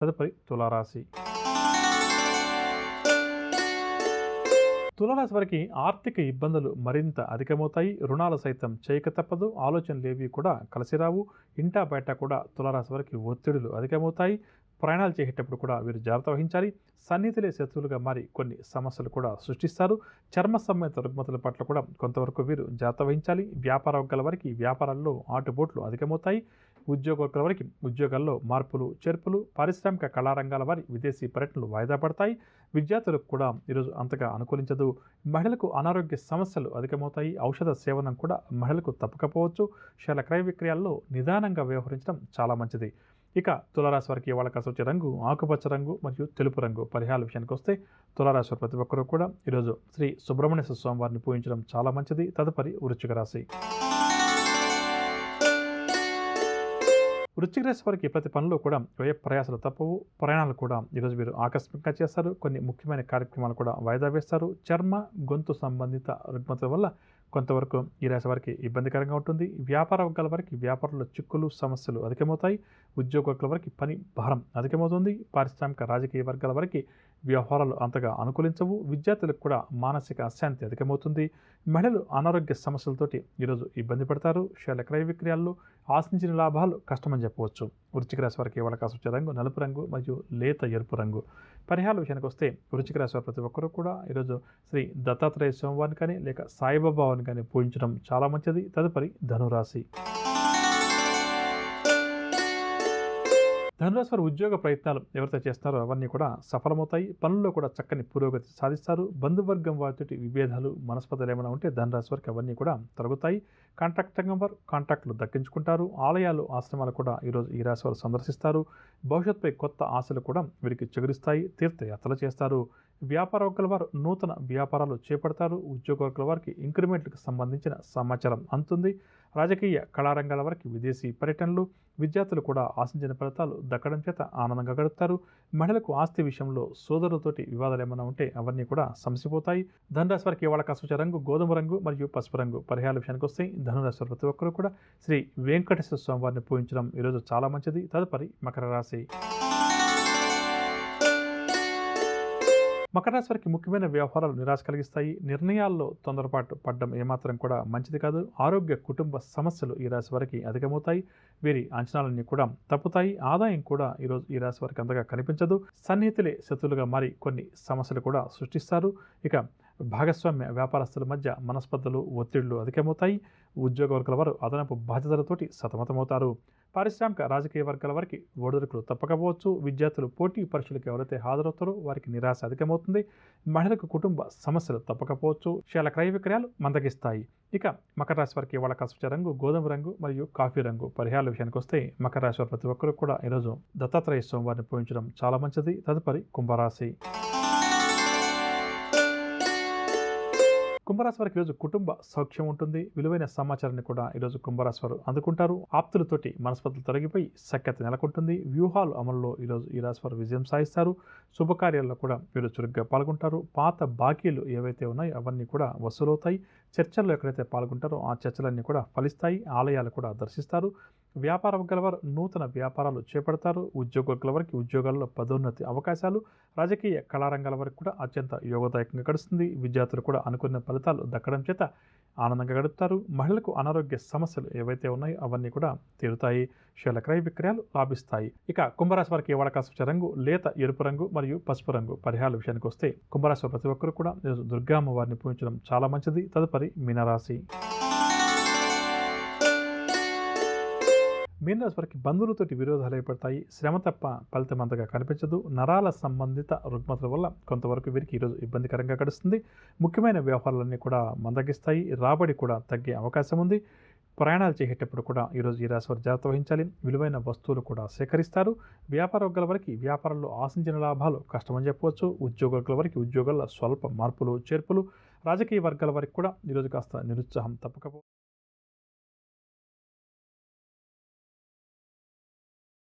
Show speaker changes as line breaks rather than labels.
తదుపరి తులారాశి. తులారాశి వారికి ఆర్థిక ఇబ్బందులు మరింత అధికమవుతాయి. రుణాలు సైతం చేయక తప్పదు. ఆలోచనలేవి కూడా కలిసిరావు. ఇంటా బయట కూడా తులారాశి వారికి ఒత్తిడులు అధికమవుతాయి. ప్రయాణాలు చేసేటప్పుడు కూడా వీరు జాగ్రత్త వహించాలి. సన్నిహితులే శత్రువులుగా మారి కొన్ని సమస్యలు కూడా సృష్టిస్తారు. చర్మ సంబంధిత రుగ్మతల పట్ల కూడా కొంతవరకు వీరు జాగ్రత్త వహించాలి. వ్యాపార వర్గాల వారికి వ్యాపారాల్లో ఆటుపోట్లు అధికమవుతాయి. ఉద్యోగ వర్గాల వారికి ఉద్యోగాల్లో మార్పులు చేర్పులు. పారిశ్రామిక కళారంగాల వారి విదేశీ పర్యటనలు వాయిదా పడతాయి. విద్యార్థులకు కూడా ఈరోజు అంతగా అనుకూలించదు. మహిళలకు అనారోగ్య సమస్యలు అధికమవుతాయి. ఔషధ సేవనం కూడా మహిళలకు తప్పకపోవచ్చు. షేర్ల క్రయ విక్రయాల్లో నిదానంగా వ్యవహరించడం చాలా మంచిది. ఇక తులారాశి వారికి ఇవాళ కలిసి వచ్చే రంగు ఆకుపచ్చ రంగు మరియు తెలుపు రంగు. పరిహారాల విషయానికి వస్తే తులారాశి వారు ప్రతి ఒక్కరూ కూడా ఈరోజు శ్రీ సుబ్రహ్మణ్య స్వామి వారిని పూజించడం చాలా మంచిది. తదుపరి వృశ్చిక రాశి. వృశ్చిక రాశి వారికి ప్రతి పనిలో కూడా వ్యయ ప్రయాసాలు తప్పవు. ప్రయాణాలు కూడా ఈరోజు వీరు ఆకస్మికంగా చేస్తారు. కొన్ని ముఖ్యమైన కార్యక్రమాలు కూడా వాయిదా వేస్తారు. చర్మ గొంతు సంబంధిత రుగ్మతల వల్ల కొంతవరకు ఈ రాశి వారికి ఇబ్బందికరంగా ఉంటుంది. వ్యాపార వర్గాల వారికి వ్యాపారంలో చిక్కులు సమస్యలు అధికమవుతాయి. ఉద్యోగ వర్గాల వారికి పని భారం అధికమవుతుంది. పారిశ్రామిక రాజకీయ వర్గాల వారికి వ్యవహారాలు అంతగా అనుకూలించవు. విద్యార్థులకు కూడా మానసిక అశాంతి అధికమవుతుంది. మహిళలు అనారోగ్య సమస్యలతోటి ఈరోజు ఇబ్బంది పడతారు. షేర్ల క్రయ విక్రయాల్లో ఆశించిన లాభాలు కష్టమని చెప్పవచ్చు. వృశ్చిక రాశి వారికి ఇవాళ కాసు వచ్చే రంగు నలుపు రంగు మరియు లేత ఎరుపు రంగు. పరిహారాల విషయానికి వస్తే వృశ్చిక రాశి వారు ప్రతి ఒక్కరూ కూడా ఈరోజు శ్రీ దత్తాత్రేయ స్వామివారిని కానీ లేక సాయిబాబాని కానీ పూజించడం చాలా మంచిది. తదుపరి ధనురాశి. ధనురాశి వారు ఉద్యోగ ప్రయత్నాలు ఎవరైతే చేస్తున్నారో అవన్నీ కూడా సఫలమవుతాయి. పనుల్లో కూడా చక్కని పురోగతి సాధిస్తారు. బంధువర్గం వారితోటి విభేదాలు మనస్పర్ధలు ఏమైనా ఉంటే ధనురాశి వారికి అవన్నీ కూడా తొలగుతాయి. కాంట్రాక్ట్ రంగం వారు కాంట్రాక్టులు దక్కించుకుంటారు. ఆలయాలు ఆశ్రమాలు కూడా ఈరోజు ఈ రాశి వారు సందర్శిస్తారు. భవిష్యత్తుపై కొత్త ఆశలు కూడా వీరికి చిగురిస్తాయి. తీర్థయాత్రలు చేస్తారు. వ్యాపార వర్గాల వారు నూతన వ్యాపారాలు చేపడతారు. ఉద్యోగ వర్గాల వారికి ఇంక్రిమెంట్లకు సంబంధించిన సమాచారం అందుతుంది. రాజకీయ కళారంగాల వారికి విదేశీ పర్యటనలు. విద్యార్థులు కూడా ఆశించిన ఫలితాలు దక్కడం చేత ఆనందంగా గడుపుతారు. మహిళలకు ఆస్తి విషయంలో సోదరులతోటి వివాదాలు ఏమైనా ఉంటే అవన్నీ కూడా సమసిపోతాయి. ధనురాశి వారికి ఇవాళ కసూచ రంగు గోధుమ రంగు మరియు పసుపు రంగు. పరిహారాల విషయానికి వస్తే ధనురాశి వారు ప్రతి ఒక్కరూ కూడా శ్రీ వెంకటేశ్వర స్వామి వారిని పూజించడం ఈరోజు చాలా మంచిది. తదుపరి మకర రాశి. మకర రాశి వారికి ముఖ్యమైన వ్యవహారాలు నిరాశ కలిగిస్తాయి. నిర్ణయాల్లో తొందరపాటు పడడం ఏమాత్రం కూడా మంచిది కాదు. ఆరోగ్య కుటుంబ సమస్యలు ఈ రాశి వారికి అధికమవుతాయి. వీరి అంచనాలన్నీ కూడా తప్పుతాయి. ఆదాయం కూడా ఈరోజు ఈ రాశి వారికి అంతగా కనిపించదు. సన్నిహితులే శత్రులుగా మారి కొన్ని సమస్యలు కూడా సృష్టిస్తారు. ఇక భాగస్వామ్య వ్యాపారస్తుల మధ్య మనస్పర్ధలు ఒత్తిళ్లు అధికమవుతాయి. ఉద్యోగ వర్గాల వారు అదనపు బాధ్యతలతోటి సతమతమవుతారు. పారిశ్రామిక రాజకీయ వర్గాల వారికి ఒడిదుడుకులు తప్పకపోవచ్చు. విద్యార్థులు పోటీ పరీక్షలకు ఎవరైతే హాజరవుతారో వారికి నిరాశ అధికమవుతుంది. మహిళలకు కుటుంబ సమస్యలు తప్పకపోవచ్చు. షేర్ల క్రయ విక్రయాలు మందగిస్తాయి. ఇక మకర రాశి వారికి ఇవాళ కసూచ రంగు గోధుమ రంగు మరియు కాఫీ రంగు. పరిహారాల విషయానికి వస్తే మకర రాశి వారు ప్రతి ఒక్కరూ కూడా ఈరోజు దత్తాత్రేయ స్వామి వారిని పూజించడం చాలా మంచిది. తదుపరి కుంభరాశి. కుంభరాశి వారికి ఈరోజు కుటుంబ సౌఖ్యం ఉంటుంది. విలువైన సమాచారాన్ని కూడా ఈరోజు కుంభరాశి వారు అందుకుంటారు. ఆప్తులతోటి మనస్పర్ధలు తొలగిపోయి సఖ్యత నెలకొంటుంది. వ్యూహాలు అమలులో ఈరోజు ఈ రాశి వారు విజయం సాధిస్తారు. శుభకార్యాల్లో కూడా వీరు చురుగ్గా పాల్గొంటారు. పాత బాకీలు ఏవైతే ఉన్నాయో అవన్నీ కూడా వసూలవుతాయి. చర్చల్లో ఎక్కడైతే పాల్గొంటారో ఆ చర్చలన్నీ కూడా ఫలిస్తాయి. ఆలయాలు కూడా దర్శిస్తారు. వ్యాపార వర్గాల వారు నూతన వ్యాపారాలు చేపడతారు. ఉద్యోగ వర్గాల వారికి ఉద్యోగాల్లో పదోన్నతి అవకాశాలు. రాజకీయ కళారంగాల వరకు కూడా అత్యంత యోగదాయకంగా గడుస్తుంది. విద్యార్థులు కూడా అనుకున్న ఫలితాలు దక్కడం చేత ఆనందంగా గడుపుతారు. మహిళలకు అనారోగ్య సమస్యలు ఏవైతే ఉన్నాయో అవన్నీ కూడా తీరుతాయి. షేర్ల క్రయ విక్రయాలు లాభిస్తాయి. ఇక కుంభరాశి వారికి ఇవాళ కాసు రంగు లేత ఎరుపు రంగు మరియు పసుపు రంగు. పరిహారాల విషయానికి వస్తే కుంభరాశి వారు ప్రతి ఒక్కరు కూడా దుర్గామ్మ వారిని పూజించడం చాలా మంచిది. తదుపరి మీనరాశి. మీనరాశి వారికి బంధువులతోటి విరోధాలు ఏర్పడతాయి. శ్రమ తప్ప ఫలితం అంతగా కనిపించదు. నరాల సంబంధిత రుగ్మతల వల్ల కొంతవరకు వీరికి ఈరోజు ఇబ్బందికరంగా గడుస్తుంది. ముఖ్యమైన వ్యవహారాలన్నీ కూడా మందగిస్తాయి. రాబడి కూడా తగ్గే అవకాశం ఉంది. ప్రయాణాలు చేసేటప్పుడు కూడా ఈరోజు ఈ రాశి వారు జాగ్రత్త వహించాలి. విలువైన వస్తువులు కూడా సేకరిస్తారు. వ్యాపార వర్గాల వారికి వ్యాపారంలో ఆశించిన లాభాలు కష్టమని చెప్పవచ్చు. ఉద్యోగ వర్గాల వారికి ఉద్యోగాల్లో స్వల్ప మార్పులు చేర్పులు. రాజకీయ వర్గాల వారికి కూడా ఈరోజు కాస్త నిరుత్సాహం తప్పకపోవచ్చు.